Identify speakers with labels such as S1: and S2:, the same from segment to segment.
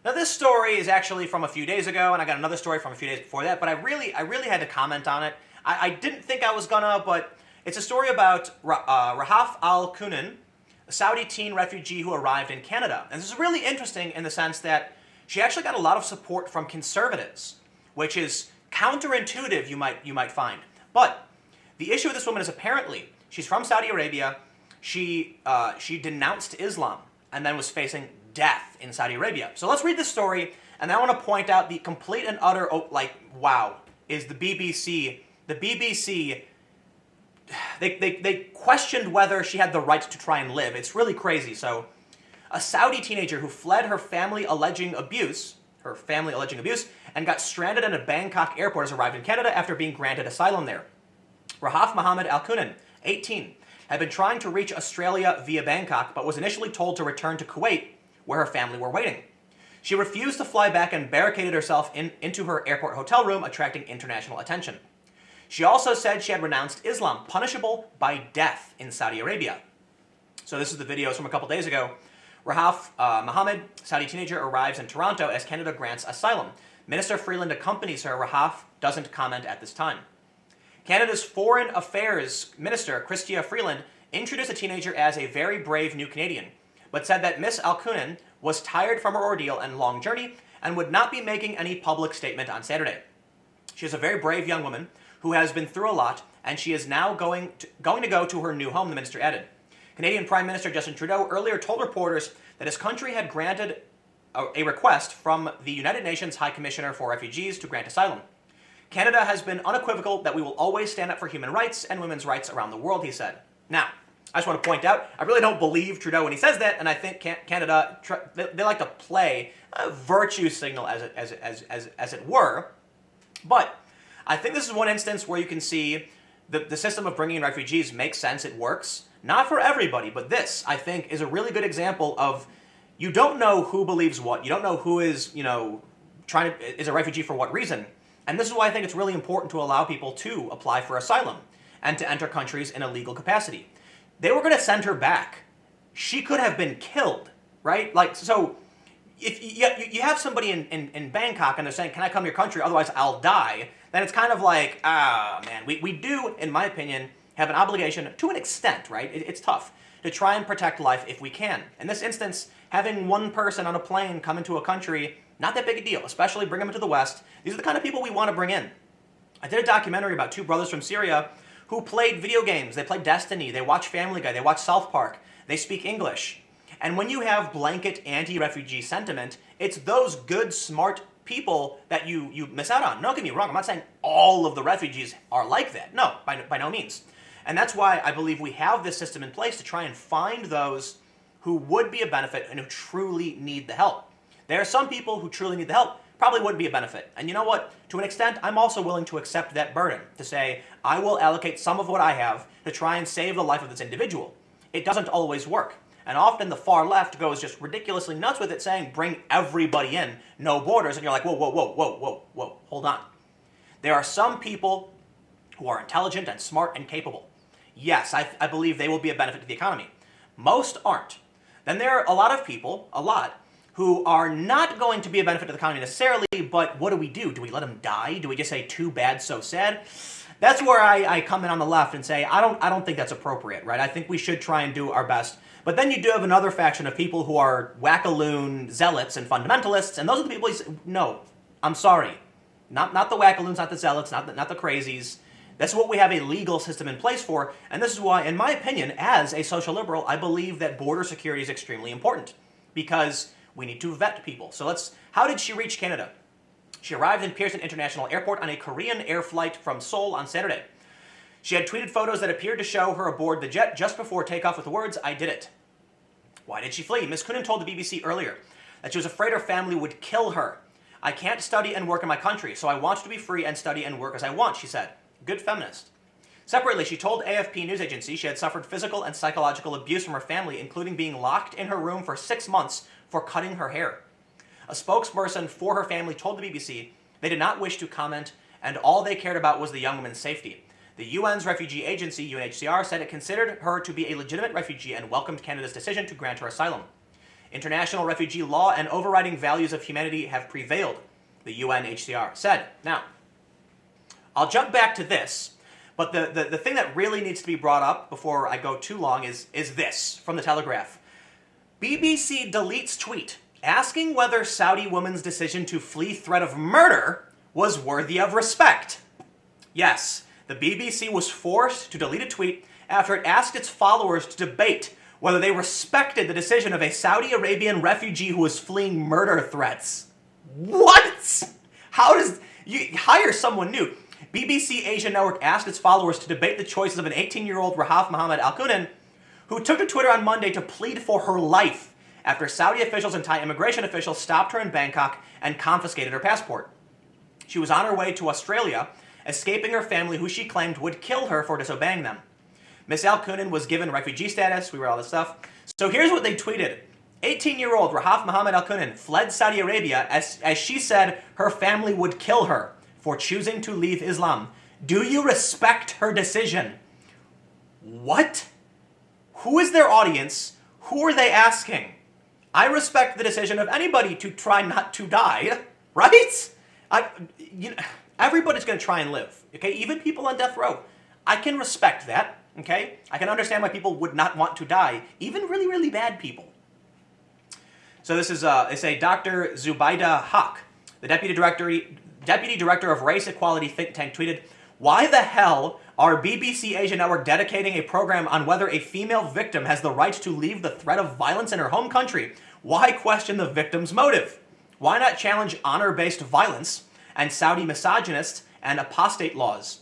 S1: Now this story is actually from a few days ago, and I got another story from a few days before that, but I really had to comment on it. I didn't think I was gonna, but it's a story about Rahaf al-Kunin, a Saudi teen refugee who arrived in Canada. And this is really interesting in the sense that she actually got a lot of support from conservatives, which is counterintuitive, you might find. But the issue with this woman is apparently she's from Saudi Arabia. She denounced Islam and then was facing death in Saudi Arabia. So let's read this story, and then I want to point out the complete and utter, wow, is the BBC. The BBC, they questioned whether she had the right to try and live. It's really crazy. So a Saudi teenager who fled her family alleging abuse, and got stranded in a Bangkok airport has arrived in Canada after being granted asylum there. Rahaf Mohammed Al-Kunin, 18, had been trying to reach Australia via Bangkok, but was initially told to return to Kuwait, where her family were waiting. She refused to fly back and barricaded herself into her airport hotel room, attracting international attention. She also said she had renounced Islam, punishable by death in Saudi Arabia. So this is the videos from a couple days ago. Rahaf Mohammed, Saudi teenager, arrives in Toronto as Canada grants asylum. Minister Freeland accompanies her. Rahaf doesn't comment at this time. Canada's Foreign Affairs Minister, Chrystia Freeland, introduced the teenager as a very brave new Canadian, but said that Miss Al-Kunin was tired from her ordeal and long journey and would not be making any public statement on Saturday. She is a very brave young woman who has been through a lot, and she is now going to go to her new home, the minister added. Canadian Prime Minister Justin Trudeau earlier told reporters that his country had granted a request from the United Nations High Commissioner for Refugees to grant asylum. Canada has been unequivocal that we will always stand up for human rights and women's rights around the world, he said. Now, I just want to point out, I really don't believe Trudeau when he says that, and I think Canada, they like to play a virtue signal as it were. But I think this is one instance where you can see the system of bringing in refugees makes sense, it works. Not for everybody, but this, I think, is a really good example of you don't know who believes what. You don't know who is, is a refugee for what reason. And this is why I think it's really important to allow people to apply for asylum and to enter countries in a legal capacity. They were going to send her back. She could have been killed, right? So if you have somebody in Bangkok and they're saying, can I come to your country, otherwise I'll die, then it's kind of like, man, we do, in my opinion, have an obligation to an extent, right? It's tough to try and protect life if we can. In this instance, having one person on a plane come into a country, not that big a deal, especially bring them into the West. These are the kind of people we want to bring in. I did a documentary about two brothers from Syria who played video games. They played Destiny, they watch Family Guy, they watch South Park, they speak English. And when you have blanket anti-refugee sentiment, it's those good, smart people that you miss out on. Don't get me wrong, I'm not saying all of the refugees are like that. No, by no means. And that's why I believe we have this system in place to try and find those who would be a benefit and who truly need the help. There are some people who truly need the help, probably wouldn't be a benefit. And you know what? To an extent, I'm also willing to accept that burden, to say, I will allocate some of what I have to try and save the life of this individual. It doesn't always work. And often the far left goes just ridiculously nuts with it, saying, bring everybody in, no borders. And you're like, whoa, hold on. There are some people who are intelligent and smart and capable. Yes, I believe they will be a benefit to the economy. Most aren't. Then there are a lot of people, who are not going to be a benefit to the economy necessarily, but what do? Do we let them die? Do we just say, too bad, so sad? That's where I come in on the left and say, I don't think that's appropriate, right? I think we should try and do our best. But then you do have another faction of people who are wackaloon zealots and fundamentalists, and those are the people who say, no, I'm sorry. Not the wackaloons, not the zealots, not the crazies. That's what we have a legal system in place for, and this is why, in my opinion, as a social liberal, I believe that border security is extremely important, because we need to vet people. So how did she reach Canada? She arrived in Pearson International Airport on a Korean air flight from Seoul on Saturday. She had tweeted photos that appeared to show her aboard the jet just before takeoff with the words, I did it. Why did she flee? Ms. Kunin told the BBC earlier that she was afraid her family would kill her. I can't study and work in my country, so I want to be free and study and work as I want, she said. Good feminist. Separately, she told AFP news agency she had suffered physical and psychological abuse from her family, including being locked in her room for 6 months for cutting her hair. A spokesperson for her family told the BBC they did not wish to comment, and all they cared about was the young woman's safety. The UN's refugee agency, UNHCR, said it considered her to be a legitimate refugee and welcomed Canada's decision to grant her asylum. International refugee law and overriding values of humanity have prevailed, the UNHCR said. Now, I'll jump back to this, but the thing that really needs to be brought up before I go too long is this from the Telegraph. BBC deletes tweet asking whether Saudi woman's decision to flee threat of murder was worthy of respect. Yes, the BBC was forced to delete a tweet after it asked its followers to debate whether they respected the decision of a Saudi Arabian refugee who was fleeing murder threats. What? How does you hire someone new? BBC Asia Network asked its followers to debate the choices of an 18-year-old Rahaf Mohammed Al-Kunan, who took to Twitter on Monday to plead for her life after Saudi officials and Thai immigration officials stopped her in Bangkok and confiscated her passport. She was on her way to Australia, escaping her family, who she claimed would kill her for disobeying them. Miss Al-Kunan was given refugee status. We read all this stuff. So here's what they tweeted. 18-year-old Rahaf Mohammed Al-Kunan fled Saudi Arabia as she said her family would kill her for choosing to leave Islam. Do you respect her decision? What? Who is their audience? Who are they asking? I respect the decision of anybody to try not to die, right? Everybody's going to try and live, okay? Even people on death row. I can respect that, okay? I can understand why people would not want to die, even really, really bad people. So this is Dr. Zubaida Haq, the Deputy Director of Race Equality think tank, tweeted, "Why the hell are BBC Asia Network dedicating a program on whether a female victim has the right to leave the threat of violence in her home country? Why question the victim's motive? Why not challenge honor-based violence and Saudi misogynist and apostate laws?"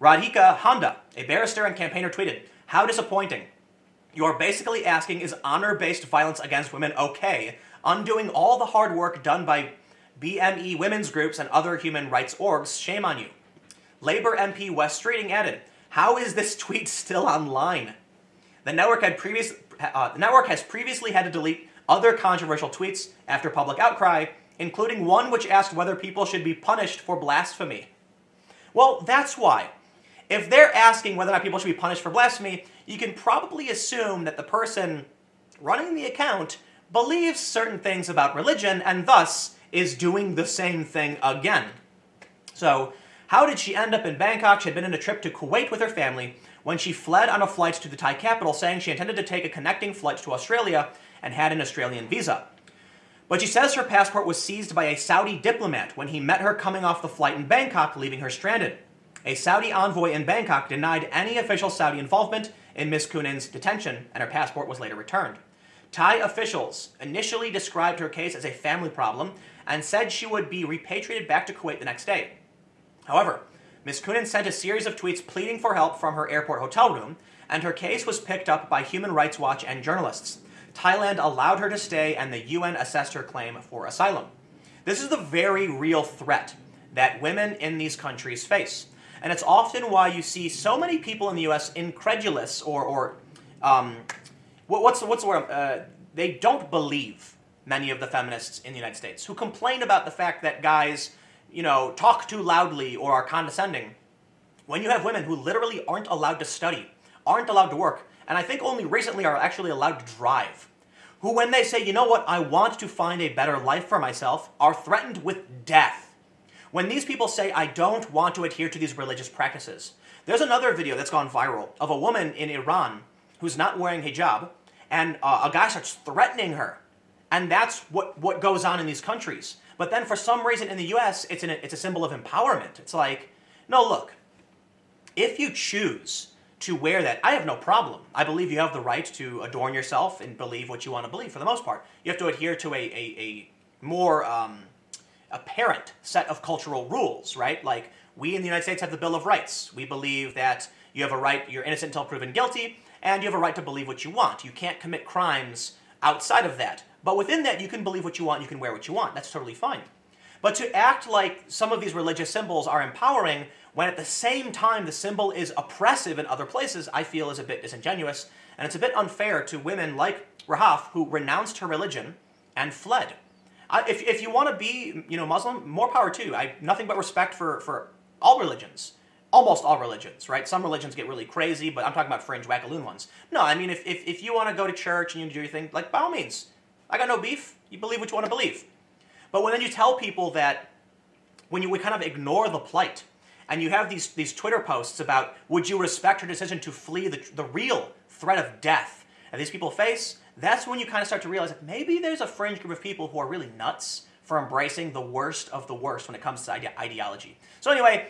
S1: Radhika Honda, a barrister and campaigner, tweeted, "How disappointing. You are basically asking, is honor-based violence against women okay, undoing all the hard work done by BME women's groups and other human rights orgs? Shame on you." Labour MP Wes Streeting added, "How is this tweet still online?" The network has previously had to delete other controversial tweets after public outcry, including one which asked whether people should be punished for blasphemy. Well, that's why. If they're asking whether or not people should be punished for blasphemy, you can probably assume that the person running the account believes certain things about religion and thus is doing the same thing again. So, how did she end up in Bangkok? She had been on a trip to Kuwait with her family when she fled on a flight to the Thai capital, saying she intended to take a connecting flight to Australia and had an Australian visa. But she says her passport was seized by a Saudi diplomat when he met her coming off the flight in Bangkok, leaving her stranded. A Saudi envoy in Bangkok denied any official Saudi involvement in Ms. Kunan's detention, and her passport was later returned. Thai officials initially described her case as a family problem and said she would be repatriated back to Kuwait the next day. However, Ms. Kunan sent a series of tweets pleading for help from her airport hotel room, and her case was picked up by Human Rights Watch and journalists. Thailand allowed her to stay, and the UN assessed her claim for asylum. This is the very real threat that women in these countries face. And it's often why you see so many people in the U.S. incredulous what's the word? They don't believe many of the feminists in the United States who complain about the fact that guys, talk too loudly or are condescending. When you have women who literally aren't allowed to study, aren't allowed to work, and I think only recently are actually allowed to drive, who when they say, you know what, I want to find a better life for myself, are threatened with death. When these people say, I don't want to adhere to these religious practices. There's another video that's gone viral of a woman in Iran who's not wearing hijab, and a guy starts threatening her. And that's what goes on in these countries. But then for some reason in the US, it's a symbol of empowerment. It's like, no, look, if you choose to wear that, I have no problem. I believe you have the right to adorn yourself and believe what you want to believe for the most part. You have to adhere to a more apparent set of cultural rules, right? Like, we in the United States have the Bill of Rights. We believe that you have a right, you're innocent until proven guilty, and you have a right to believe what you want. You can't commit crimes outside of that. But within that, you can believe what you want, you can wear what you want. That's totally fine. But to act like some of these religious symbols are empowering when at the same time the symbol is oppressive in other places, I feel is a bit disingenuous. And it's a bit unfair to women like Rahaf, who renounced her religion and fled. If you want to be, Muslim, more power to you. I have nothing but respect for all religions. Almost all religions, right? Some religions get really crazy, but I'm talking about fringe, wackaloon ones. No, I mean, if you want to go to church and you do your thing, like, by all means, I got no beef. You believe what you want to believe. But when then you tell people that, when you would kind of ignore the plight, and you have these Twitter posts about, would you respect her decision to flee the real threat of death that these people face, that's when you kind of start to realize that maybe there's a fringe group of people who are really nuts for embracing the worst of the worst when it comes to ideology. So anyway,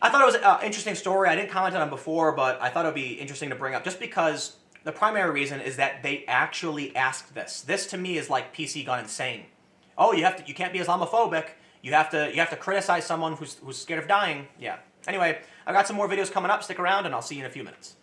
S1: I thought it was an interesting story. I didn't comment on it before, but I thought it would be interesting to bring up just because the primary reason is that they actually asked this. This to me is like PC gone insane. Oh, you can't be Islamophobic. You have to criticize someone who's scared of dying. Yeah. Anyway, I've got some more videos coming up. Stick around, and I'll see you in a few minutes.